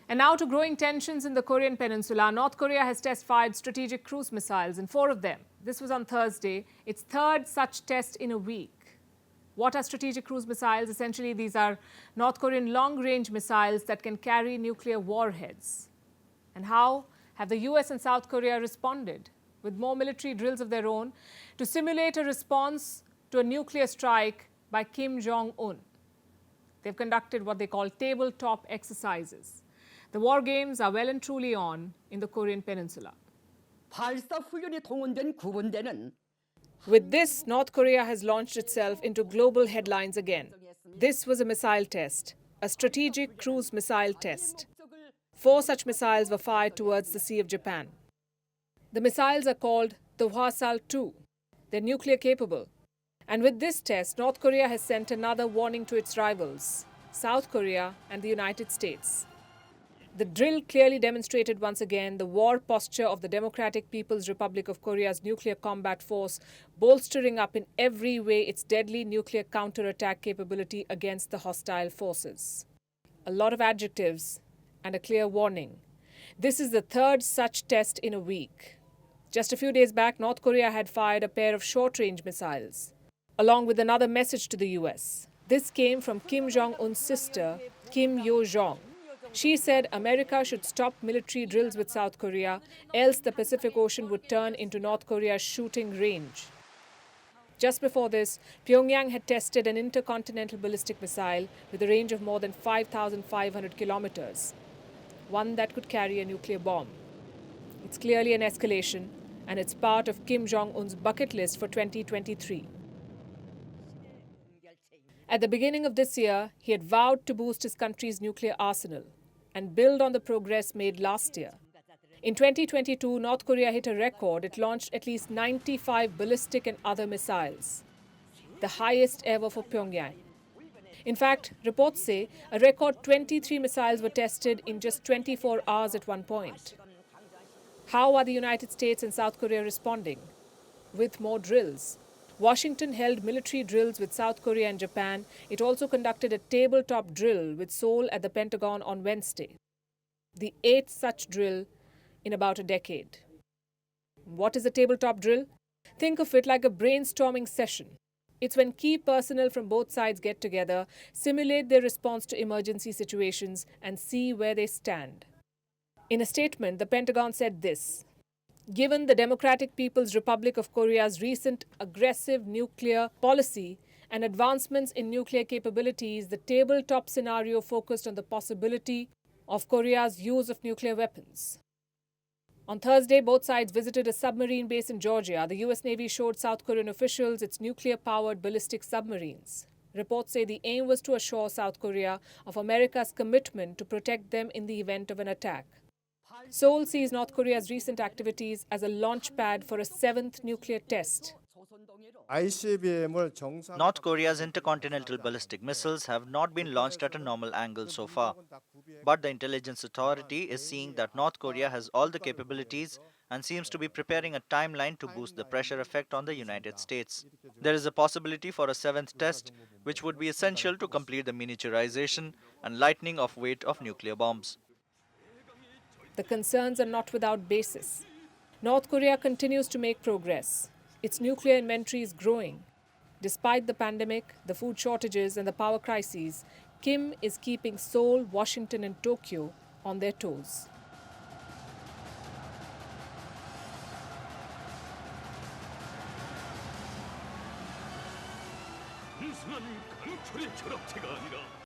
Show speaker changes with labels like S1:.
S1: And now to growing tensions in the Korean peninsula. North Korea has test-fired strategic cruise missiles, and 4 of them. This was on Thursday, its third such test in a week. What are strategic cruise missiles? Essentially, these are North Korean long-range missiles that can carry nuclear warheads. And how have the US and South Korea responded? With more military drills of their own to simulate a response to a nuclear strike by Kim Jong-un. They've conducted what they call tabletop exercises. The war games are well and truly on in the Korean peninsula. With this, North Korea has launched itself into global headlines again. This was a missile test, a strategic cruise missile test. 4 such missiles were fired towards the Sea of Japan. The missiles are called the Hwasal-2. They're nuclear capable. And with this test, North Korea has sent another warning to its rivals, South Korea and the United States. The drill clearly demonstrated once again the war posture of the Democratic People's Republic of Korea's nuclear combat force, bolstering up in every way its deadly nuclear counterattack capability against the hostile forces. A lot of adjectives and a clear warning. This is the third such test in a week. Just a few days back, North Korea had fired a pair of short-range missiles, along with another message to the US. This came from Kim Jong-un's sister, Kim Yo-jong. She said America should stop military drills with South Korea, else the Pacific Ocean would turn into North Korea's shooting range. Just before this, Pyongyang had tested an intercontinental ballistic missile with a range of more than 5,500 kilometers, one that could carry a nuclear bomb. It's clearly an escalation, and it's part of Kim Jong-un's bucket list for 2023. At the beginning of this year, he had vowed to boost his country's nuclear arsenal and build on the progress made last year. In 2022, North Korea hit a record. It launched at least 95 ballistic and other missiles, the highest ever for Pyongyang. In fact, reports say a record 23 missiles were tested in just 24 hours at one point. How are the United States and South Korea responding? With more drills. Washington held military drills with South Korea and Japan. It also conducted a tabletop drill with Seoul at the Pentagon on Wednesday. The 8th such drill in about a decade. What is a tabletop drill? Think of it like a brainstorming session. It's when key personnel from both sides get together, simulate their response to emergency situations, and see where they stand. In a statement, the Pentagon said this: given the Democratic People's Republic of Korea's recent aggressive nuclear policy and advancements in nuclear capabilities, the tabletop scenario focused on the possibility of Korea's use of nuclear weapons. On Thursday, both sides visited a submarine base in Georgia. The US Navy showed South Korean officials its nuclear-powered ballistic submarines. Reports say the aim was to assure South Korea of America's commitment to protect them in the event of an attack. Seoul sees North Korea's recent activities as a launch pad for a 7th nuclear test.
S2: North Korea's intercontinental ballistic missiles have not been launched at a normal angle so far. But the intelligence authority is seeing that North Korea has all the capabilities and seems to be preparing a timeline to boost the pressure effect on the United States. There is a possibility for a 7th test, which would be essential to complete the miniaturization and lightening of weight of nuclear bombs.
S1: The concerns are not without basis. North Korea continues to make progress. Its nuclear inventory is growing. Despite the pandemic, the food shortages and the power crises, Kim is keeping Seoul, Washington and Tokyo on their toes.
S3: 단순한 강철의 결합체가 아니라